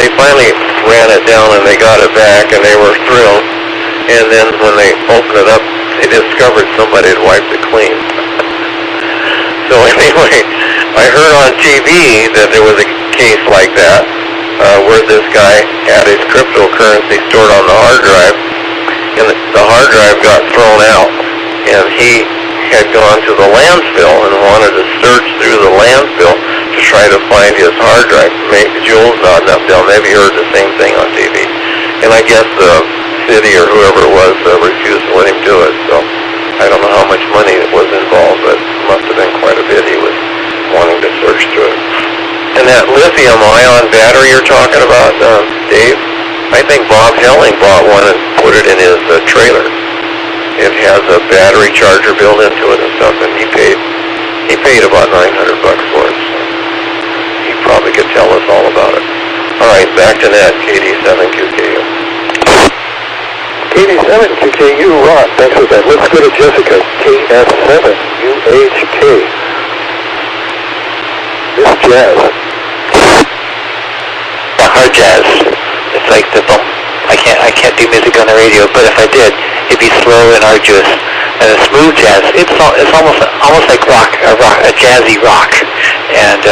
they finally ran it down, and they got it back, and they were thrilled. And then when they opened it up, they discovered somebody had wiped it clean. So anyway, I heard on TV that there was a case like that, where this guy had his cryptocurrency stored on the hard drive, and the hard drive got thrown out, and he had gone to the landfill and wanted to search through the landfill to try to find his hard drive. Maybe Joel's nodding up down. Maybe you heard the same thing on TV. And I guess the city or whoever it was refused to let him do it. So I don't know how much money was involved, but it must have been quite a bit he was wanting to search through it. And that lithium-ion battery you're talking about, Dave, I think Bob Helling bought one and put it in his trailer. It has a battery charger built into it and stuff, and he paid about $900 for it. So he probably could tell us all about it. All right, back to that, KD7QKU. KD7QKU, Ron, thanks for that. Let's go to Jessica, KS7UHK. Miss Jazz. Hard jazz. It's like I can't do music on the radio, but if I did, it'd be slow and arduous. And a smooth jazz, it's almost like rock, a jazzy rock. And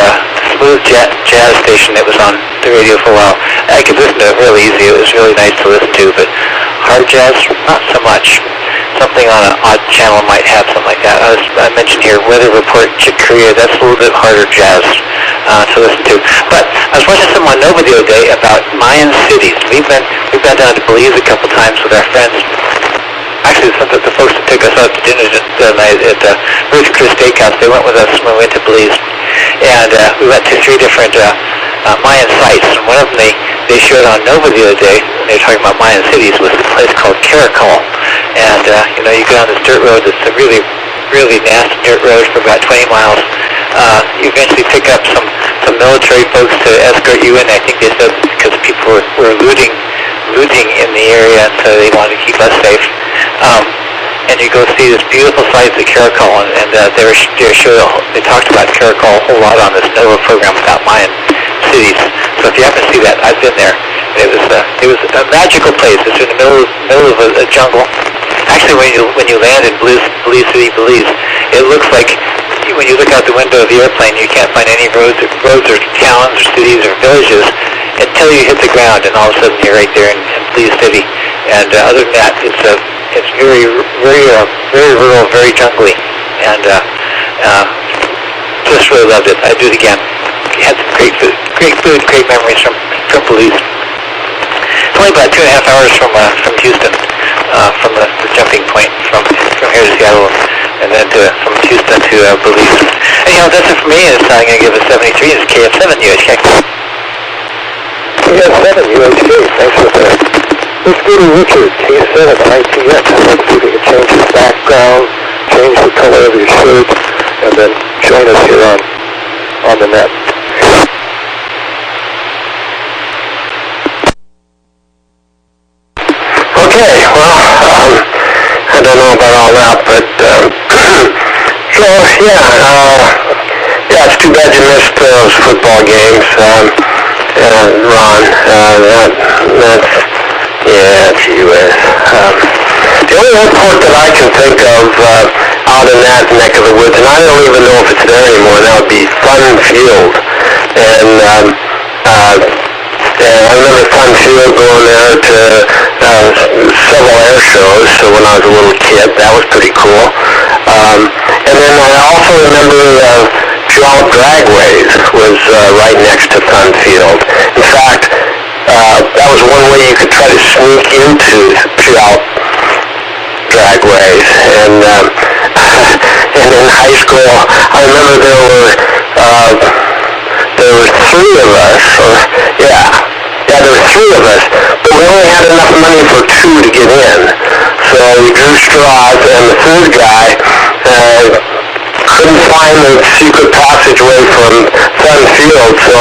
smooth jazz station that was on the radio for a while. I could listen to it really easy. It was really nice to listen to, but hard jazz, not so much. Something on an odd channel might have something like that. I mentioned here Weather Report Chick Korea. That's a little bit harder jazz to listen to. But I was watching some on Nova the other day about Mayan cities. We've been down to Belize a couple times with our friends. Actually, the folks that took us out to dinner tonight at Ruth Chris Steakhouse, they went with us when we went to Belize. And we went to 3 different Mayan sites. And one of them they showed on Nova the other day, when they were talking about Mayan cities, was a place called Caracol. And, you go on this dirt road that's a really, really nasty dirt road for about 20 miles. You eventually pick up some military folks to escort you in. I think they said because people were looting in the area, and so they wanted to keep us safe. And you go see this beautiful sites at Caracol, and they talked about Caracol a whole lot on this NOAA program about Mayan cities. So if you happen to see that, I've been there. It was a magical place. It's in the middle of a jungle. Actually, when you land in Belize City, Belize, it looks like when you look out the window of the airplane, you can't find any roads or towns or cities or villages until you hit the ground, and all of a sudden you're right there in Belize City. And other than that, it's very, very, very rural, very jungly, and just really loved it. I'd do it again. Had some great food, great memories from Belize. It's only about 2.5 hours from Houston, from the jumping point from here to Seattle, and then from Houston to Belize. Anyhow, that's it for me. It's I'm going to give it 73. It's KF7UHK. KF7UHK, thanks for that. Let's go to Richard, K7ITX. Let's see if we can change his background, change the color of your shirt, and then join us here on the net. Okay, well, I don't know about all that, but, so, yeah, it's too bad you missed those football games, Ron, gee whiz. The only airport that I can think of, out in that neck of the woods, and I don't even know if it's there anymore, that would be Fun Field, and I remember Fun Field going there to several air shows, so when I was a little kid, that was pretty cool. And then I also remember Puyallup Dragways was right next to Fun Field. In fact, that was one way you could try to sneak into Puyallup Dragways. And in high school, I remember there were 3 of us, there were 3 of us, but we only had enough money for 2 to get in. So we drew straws, and the 3rd guy couldn't find the secret passageway from Fun Field, so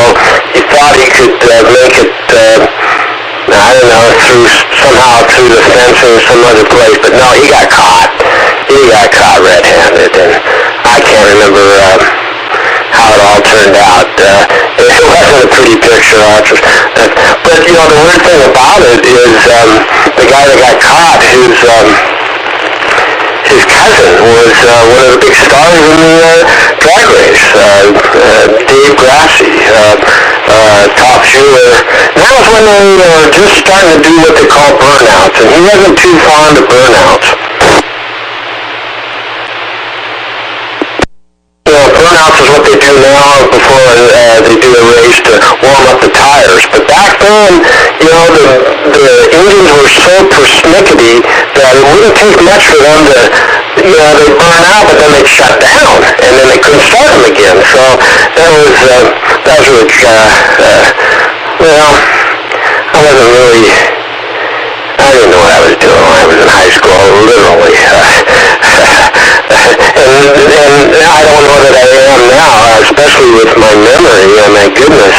he thought he could make it, I don't know, somehow through the fence or some other place, but no, he got caught. He got caught red-handed, and I can't remember how it all turned out. It wasn't a pretty picture, but the weird thing about it is the guy that got caught, his cousin was one of the big stars in the drag race, Dave Grassi, top shoer. That was when they were just starting to do what they call burnouts, and he wasn't too fond of burnouts. Burnouts is what they do now before they do a race to warm up the tires. But back then, the engines were so persnickety that it wouldn't take much for them to, they'd burn out, but then they'd shut down, and then they couldn't start them again. So that was really, I didn't know what I was doing when I was in high school, literally. And I don't know that I am now, especially with my memory. Oh, my goodness.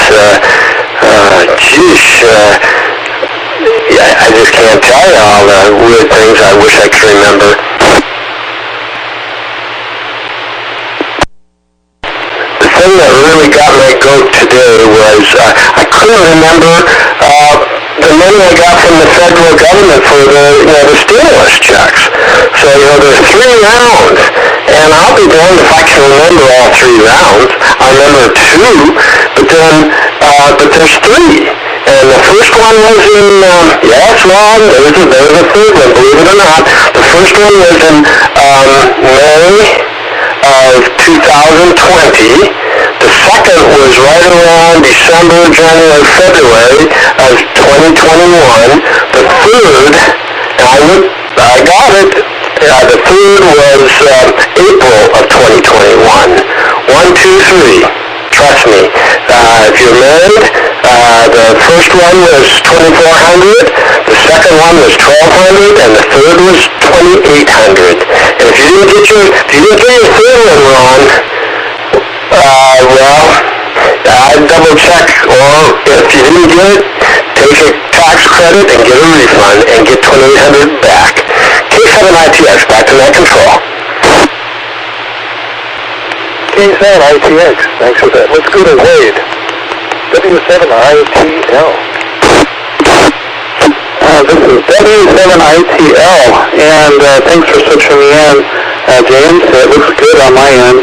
I just can't tell you all the weird things I wish I could remember. The thing that really got my goat today was I couldn't remember the money I got from the federal government for the stimulus checks. So, there's 3 rounds, and I'll be damned if I can remember all 3 rounds. I remember 2, but there's 3. And the first one was in, yes, Ron, there's a third one, believe it or not. The first one was in May of 2020. The second was right around December, January, February of 2021. The third, I got it. The third was April of 2021. 1, 2, 3. Trust me. If you're married, the first one was $2,400. The second one was $1,200, and the third was $2,800. And if you didn't get your third one wrong, I'd double check, or if you didn't get it, take a tax credit and get a refund and get $2,800 back. K7ITX, back to net control. K7ITX, thanks for that. Let's go to Wade. W7ITL. This is W7ITL, and thanks for switching me in, James. It looks good on my end.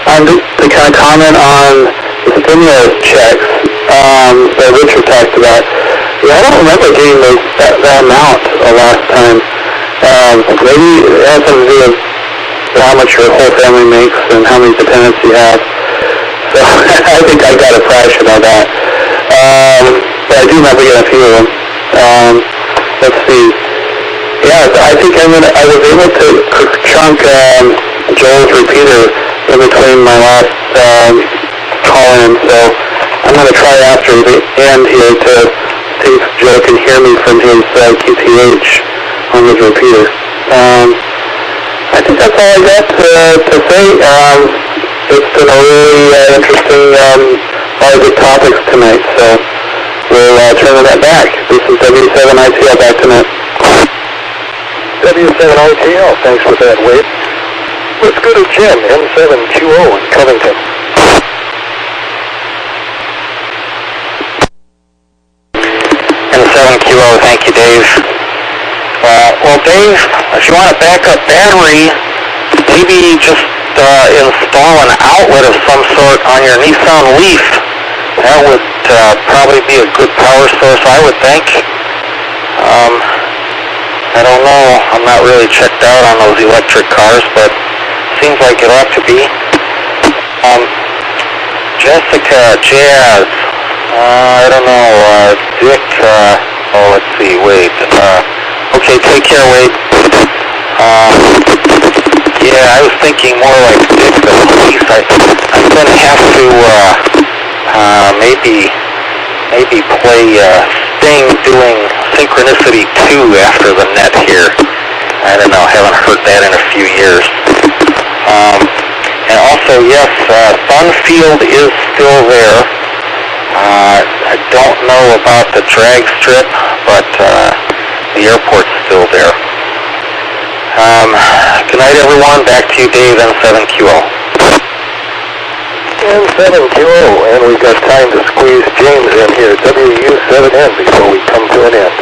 I'm just to kind of comment on the stimulus checks that Richard talked about. Yeah, I don't remember getting that amount last time. Maybe it has something to do with how much your whole family makes and how many dependents you have. So I think I got a fraction of that. But I do remember getting a few of them. Let's see. Yeah, I think I was able to chunk Joel's repeater in between my last call-in, so I'm going to try after the end here to see if Joe can hear me from his QTH on his repeater. I think that's all I got to say. It's been a really interesting, lot of good topics tonight, so we'll turn that back. This is W7ITL, back to net. W7ITL, thanks for that, Wade. Let's go to Jim, M7QO in Covington. M7QO, thank you, Dave. Well, Dave, if you want a backup battery, maybe just install an outlet of some sort on your Nissan Leaf. That would probably be a good power source, I would think. I don't know. I'm not really checked out on those electric cars, but seems like it ought to be. Jessica, Jazz, I don't know, Dick, let's see, Wade. Okay, take care, Wade. Yeah, I was thinking more like Dick than Police. I'm going to have to maybe play Sting doing Synchronicity 2 after the net here. I don't know, haven't heard that in a few years. And also, yes, Sunfield is still there. I don't know about the drag strip, but the airport's still there. Good night, everyone. Back to you, Dave, M7QO. M7QO, and we've got time to squeeze James in here, WU7N, before we come to an end.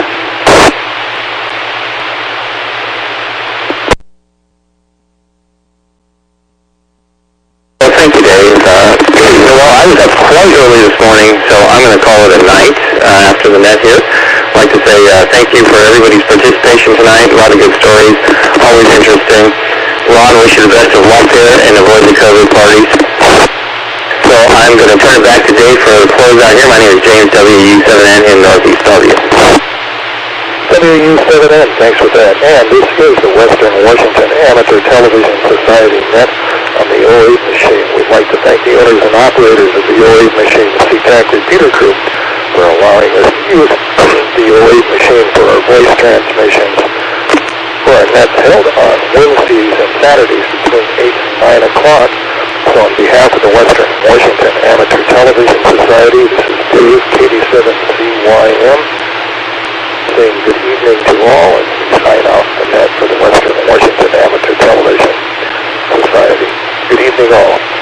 Well, thank you, Dave. Well, I was up quite early this morning, so I'm going to call it a night after the net here. I'd like to say thank you for everybody's participation tonight. A lot of good stories, always interesting. Ron, wish you the best of luck there and avoid the COVID parties. So I'm going to turn it back to Dave for the closeout here. My name is James, WU7N in Northeast Bellevue. WU7N, thanks for that. And this is the Western Washington Amateur Television Society net on the 08 machine. We'd like to thank the owners and operators of the 08 machine, the CTAC repeater crew, for allowing us to use the 08 machine for our voice transmissions. for our nets held on Wednesdays and Saturdays between 8 and 9 o'clock. So on behalf of the Western Washington Amateur Television Society, this is Dave, KD7CYM, saying good evening to all, and we sign off the net for the Western Washington Amateur Television Society. Good evening all.